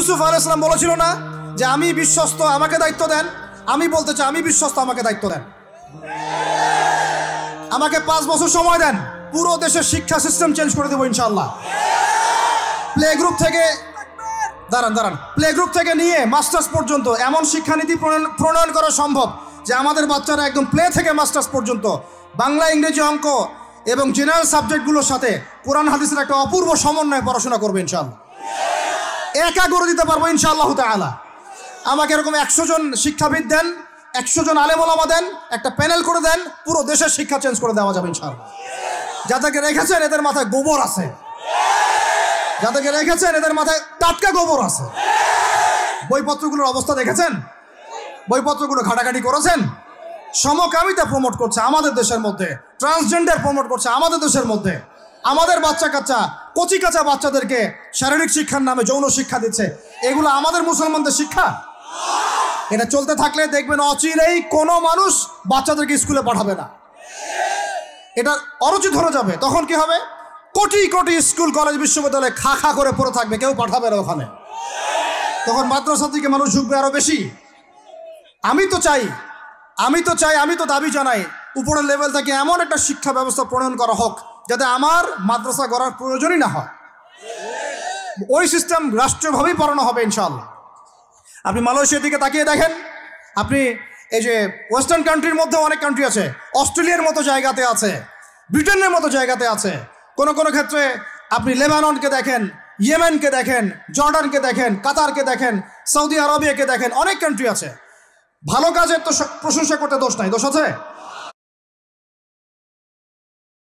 ইউসুফ আলাইহিস সালাম বলেছিল না যে আমি বিশ্বস্ত, আমাকে দায়িত্ব দেন? আমি বলতে চাই আমি বিশ্বস্ত, আমাকে দায়িত্ব দেন। আমাকে 5 বছর সময় দেন, পুরো দেশের শিক্ষা সিস্টেম চেঞ্জ করে দেবো ইনশাআল্লাহ। প্লে গ্রুপ থেকে প্লে গ্রুপ থেকে নিয়ে মাস্টার্স পর্যন্ত এমন শিক্ষানীতি প্রণয়ন করা সম্ভব যে আমাদের বাচ্চারা একদম প্লে থেকে মাস্টার্স পর্যন্ত বাংলা, ইংরেজি, অঙ্ক এবং জেনারেল সাবজেক্টগুলোর সাথে কোরআন হাদিসের একটা অপূর্ব সমন্বয়ে পড়াশোনা করবে ইনশাআল্লাহ। একা করে দিতে পারবো ইনশাআল্লাহ তাআলা। আমাকে এরকম 100 জন শিক্ষাবিদ দেন, 100 জন আলেম ওলামা দেন, একটা প্যানেল করে দেন, পুরো দেশের শিক্ষা চেঞ্জ করে দেওয়া যাবে ইনশাআল্লাহ। যাদেরকে রেখেছেন এদের মাথায় গোবর আছে, যাদেরকে রেখেছেন এদের মাথায় টাটকা গোবর আছে। বইপত্রগুলোর অবস্থা দেখেছেন? বইপত্রগুলো ঘাটাঘাটি করেছেন? সমকামিতা প্রমোট করছে আমাদের দেশের মধ্যে, ট্রান্সজেন্ডার প্রমোট করছে আমাদের দেশের মধ্যে, আমাদের বাচ্চা কাচ্চা কচি কাঁচা বাচ্চাদেরকে শারীরিক শিক্ষার নামে যৌন শিক্ষা দিচ্ছে। এগুলো আমাদের মুসলমানদের শিক্ষা? এটা চলতে থাকলে দেখবেন অচিরেই কোনো মানুষ বাচ্চাদেরকে স্কুলে পাঠাবে না, এটা অরুচি ধরে যাবে। তখন কি হবে? কোটি কোটি স্কুল, কলেজ, বিশ্ববিদ্যালয়ে খা খা করে পড়ে থাকবে, কেউ পাঠাবে না ওখানে। তখন মাদ্রাসা থেকে মানুষ ঝুঁকবে আরো বেশি। আমি তো দাবি জানাই উপরের লেভেল থেকে এমন একটা শিক্ষা ব্যবস্থা প্রণয়ন করা হোক যাতে আমার মাদ্রাসা গড়ার প্রয়োজনই না হয়। ওই সিস্টেম রাষ্ট্রীয়ভাবেই পড়ানো হবে ইনশাআল্লাহ। আপনি মালয়েশিয়ার দিকে তাকিয়ে দেখেন, আপনি এই যে ওয়েস্টার্ন কান্ট্রির মধ্যে অনেক কান্ট্রি আছে, অস্ট্রেলিয়ার মতো জায়গাতে আছে, ব্রিটেনের মতো জায়গাতে আছে, কোনো ক্ষেত্রে আপনি লেবাননকে দেখেন, ইয়েমেনকে দেখেন, জর্ডানকে দেখেন, কাতারকে দেখেন, সৌদি আরবিয়াকে দেখেন, অনেক কান্ট্রি আছে। ভালো কাজের তো প্রশংসা করতে দোষ নাই, দোষ আছে?